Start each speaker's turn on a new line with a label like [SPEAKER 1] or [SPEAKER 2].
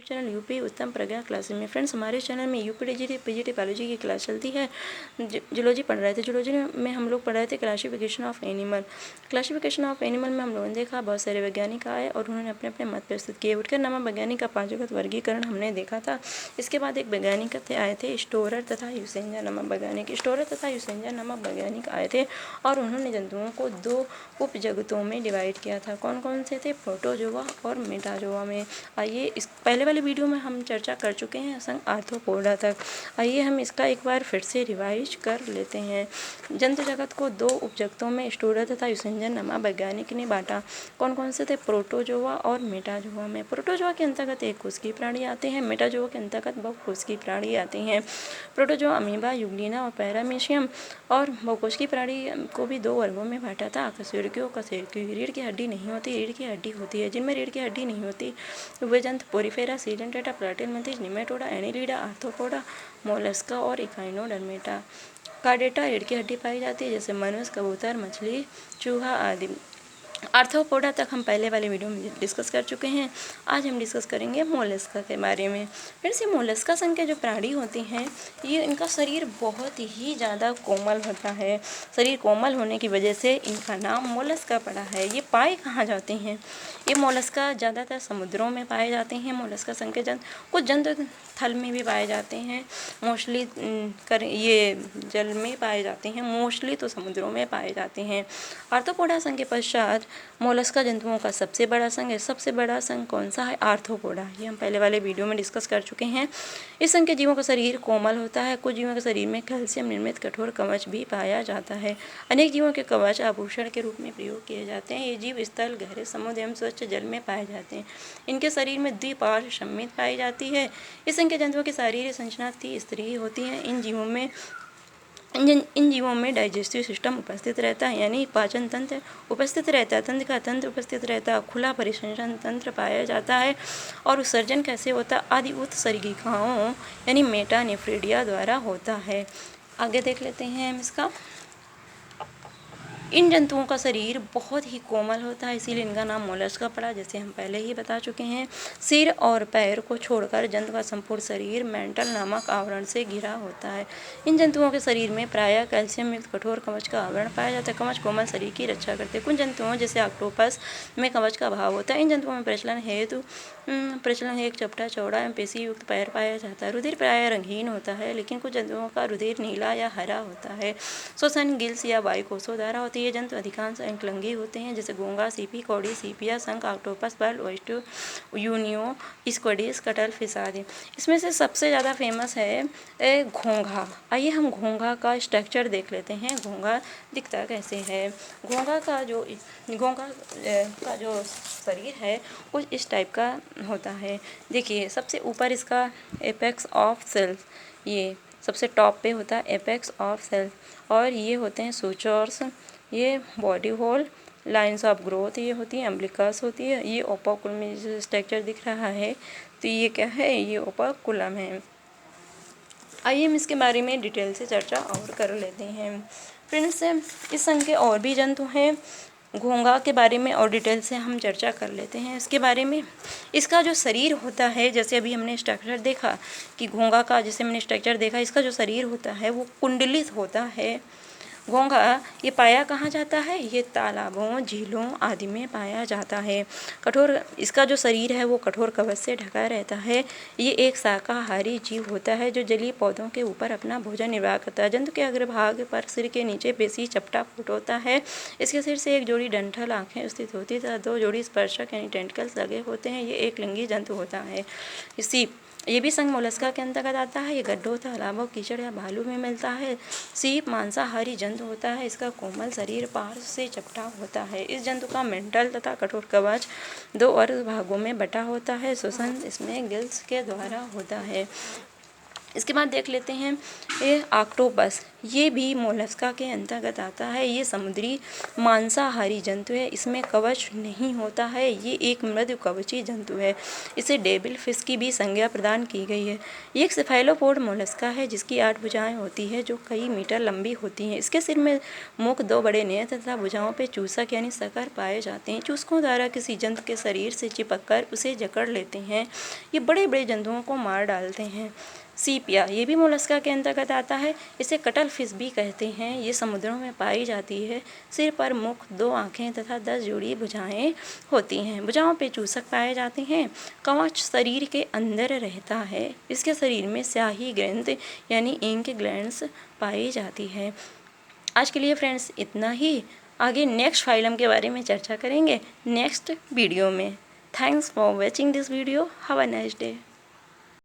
[SPEAKER 1] Channel UP उत्तम प्रज्ञा classes में। Friends, हमारे चैनल में यूपी टीजीटी पीजीटी बायोलॉजी की क्लास चलती है। जूलॉजी पढ़ रहे थे। जूलॉजी में हम लोग पढ़ रहे थे classification of animal. Classification of animal में हम लोगों ने देखा बहुत सारे वैज्ञानिक आए और उन्होंने अपने अपने मत प्रस्तुत किए। वुडकर नामक वैज्ञानिक का पांचगत वर्गीकरण हमने देखा था। इसके बाद एक वैज्ञानिक आए थे स्टोरर तथा यूसेंजा नामक वैज्ञानिक। स्टोरर तथा यूसेंजा नामक वैज्ञानिक आए थे और उन्होंने जंतुओं को दो उपजगतों में डिवाइड किया था। कौन कौन से थे? प्रोटोजोआ और मेटाजोआ में। आइए, इस पहले वाले वीडियो में हम चर्चा कर चुके हैं संघ आर्थ्रोपोडा तक। आइए हम इसका एक बार फिर से रिवाइज कर लेते हैं। जंतु जगत को दो उपजगतों में स्टोरर तथा यूसेंजा नामक वैज्ञानिक ने बांटा। कौन कौन से थे? प्रोटोजोआ और मेटाजोआ में। प्रोटोजोआ के अंतर्गत एक कोशिकीय प्राणी आते हैं। मेटाजोआ के अंतर्गत बहुकोशिकीय प्राणी आते हैं। प्रोटोजोआ अमीबा, यूग्लिना और पैरामीशियम और बहुकोशिकीय प्राणी को भी दो वर्गों में बांटा था। कशेरुकियों रीढ़ की हड्डी नहीं होती, रीढ़ की हड्डी होती है। जिनमें रीढ़ की हड्डी नहीं होती वे जंतु पोरीफेरा, सीडेंटेटा, Platyhelminthes, Nematoda, Annelida, Arthropoda, Mollusca और इकाइनोडर्मेटा। कार्डेटा रीढ़ की हड्डी पाई जाती है, जैसे मनुष्य, कबूतर, मछली, चूहा आदि। आर्थ्रोपोडा तक हम पहले वाले वीडियो में डिस्कस कर चुके हैं। आज हम डिस्कस करेंगे मोलस्का के बारे में। फिर से मोलस्का संघ के जो प्राणी होते हैं, ये इनका शरीर बहुत ही ज़्यादा कोमल होता है। शरीर कोमल होने की वजह से इनका नाम मोलस्का पड़ा है। ये पाए कहाँ जाते हैं? ये मोलस्का ज़्यादातर समुद्रों में पाए जाते हैं। मोलस्का संघ के जंतु कुछ जंतु थल में भी पाए जाते हैं। मोस्टली ये जल में पाए जाते हैं, मोस्टली तो समुद्रों में पाए जाते हैं। आर्थ्रोपोडा संघ के पश्चात मोलस्का जंतुओं का सबसे बड़ा संघ है। सबसे बड़ा संघ कौन सा है? आर्थ्रोपोडा। ये हम पहले वाले वीडियो में डिस्कस कर चुके हैं। इस संघ के जीवों का शरीर कोमल होता है। कुछ जीवों के शरीर में कैल्शियम निर्मित कठोर कवच भी पाया जाता है। अनेक जीवों के कवच आभूषण के रूप में प्रयोग किए जाते हैं। ये जीव स्थल, गहरे समुद्र एवं स्वच्छ जल में पाए जाते हैं। इनके शरीर में द्विपार्श्व संमित पाई जाती है। इस संघ के जंतुओं की शारीरिक संरचना स्तरीय होती है। इन जीवों में डाइजेस्टिव सिस्टम उपस्थित रहता है, यानी पाचन तंत्र उपस्थित रहता है, तंत्र का तंत्र उपस्थित रहता है, खुला परिसंचरण तंत्र पाया जाता है। और उत्सर्जन कैसे होता है? आदि उत्सर्गिकाओं यानी मेटानेफ्रिडिया द्वारा होता है। आगे देख लेते हैं हम इसका। इन जंतुओं का शरीर बहुत ही कोमल होता है, इसीलिए इनका नाम मोलस्का पड़ा, जैसे हम पहले ही बता चुके हैं। सिर और पैर को छोड़कर जंतु का संपूर्ण शरीर मेंटल नामक आवरण से घिरा होता है। इन जंतुओं के शरीर में प्रायः कैल्शियम युक्त कठोर कवच का आवरण पाया जाता है। कवच कोमल शरीर की रक्षा करते हैं। कुछ जंतुओं जैसे ऑक्टोपस में कवच का अभाव होता है। इन जंतुओं में प्रचलन हेतु एक चपटा चौड़ा एवं पेशी युक्त पैर पाया जाता है। रुधिर प्रायः रंगहीन होता है, लेकिन कुछ जंतुओं का रुधिर नीला या हरा होता है। श्वसन गिल्स या वायु कोशों द्वारा होती है। ये जंतु अधिकांश एकलिंगी होते हैं, जैसे घोंघा, सीपी, कौड़ी, सीपिया, शंख, ऑक्टोपस, पर्ल, ओयस्टर, यूनियो, स्क्विड्स, कटल फिश आदि। इसमें से सबसे ज़्यादा फेमस है घोंघा। आइए हम घोंघा का स्ट्रक्चर देख लेते हैं। घोंघा दिखता कैसे है? घोंघा का जो शरीर है कुछ इस टाइप का होता है। देखिए, सबसे ऊपर इसका एपेक्स ऑफ सेल्स, ये सबसे टॉप पे होता है एपेक्स ऑफ सेल्स, और ये होते हैं सूचर्स, ये body whorl, lines of growth ये होती है, एम्ब्लिकस होती है। ये ओपर्कुलम में जो स्ट्रक्चर दिख रहा है, तो ये क्या है? ये ओपर्कुलम है। आइए हम इसके बारे में डिटेल से चर्चा और कर लेते हैं। फ्रेंड्स, इस संघ के और भी जंतु हैं। घोंघा के बारे में और डिटेल से हम चर्चा कर लेते हैं। इसके बारे में इसका जो शरीर होता है, जैसे अभी हमने स्ट्रक्चर देखा कि घोंघा का, जैसे हमने स्ट्रक्चर देखा, इसका जो शरीर होता है वो कुंडलित होता है। घोंघा ये पाया कहाँ जाता है? ये तालाबों, झीलों आदि में पाया जाता है। इसका जो शरीर है वो कठोर कवच से ढका रहता है। ये एक शाकाहारी जीव होता है जो जलीय पौधों के ऊपर अपना भोजन निर्वाह करता है। जंतु के अग्रभाग पर सिर के नीचे पेशी चपटा फुट होता है। इसके सिर से एक जोड़ी डंठल आँखें स्थित होती है तथा दो जोड़ी स्पर्शक यानी टेंटिकल्स लगे होते हैं। ये एक लिंगी जंतु होता है। सीप ये भी संघ मोलस्का के अंतर्गत आता है। ये गड्ढों, तालाबों, कीचड़ या बालू में मिलता है। सीप मांसाहारी जंतु होता है। इसका कोमल शरीर पार्श्व से चपटा होता है। इस जंतु का मेंटल तथा कठोर कवच दो अर्ध भागों में बटा होता है। श्वसन इसमें गिल्स के द्वारा होता है। इसके बाद देख लेते हैं ये ऑक्टोपस। ये भी मोलस्का के अंतर्गत आता है। ये समुद्री मांसाहारी जंतु है। इसमें कवच नहीं होता है। ये एक मृदु कवची जंतु है। इसे डेविल फिश की भी संज्ञा प्रदान की गई है। ये एक सेफेलोपोड मोलस्का है जिसकी 8 भुजाएं होती है जो कई मीटर लंबी होती हैं। इसके सिर में मुख, 2 बड़े नेत्र तथा भुजाओं पे चूसक यानी शकर पाए जाते हैं। चूसकों द्वारा किसी जंतु के शरीर से चिपककर उसे जकड़ लेते हैं। ये बड़े बड़े जंतुओं को मार डालते हैं। सीपिया, ये भी मोलस्का के अंतर्गत आता है। इसे कटल फिश भी कहते हैं। ये समुद्रों में पाई जाती है। सिर पर मुख, 2 आँखें तथा 10 जोड़ी भुजाएं होती हैं। भुजाओं पे चूसक पाए जाते हैं। कवच शरीर के अंदर रहता है। इसके शरीर में स्याही ग्रंथि यानी इंक ग्लैंड्स पाई जाती है। आज के लिए फ्रेंड्स इतना ही। आगे नेक्स्ट फाइलम के बारे में चर्चा करेंगे नेक्स्ट वीडियो में। Thanks for watching this video. Have a nice day.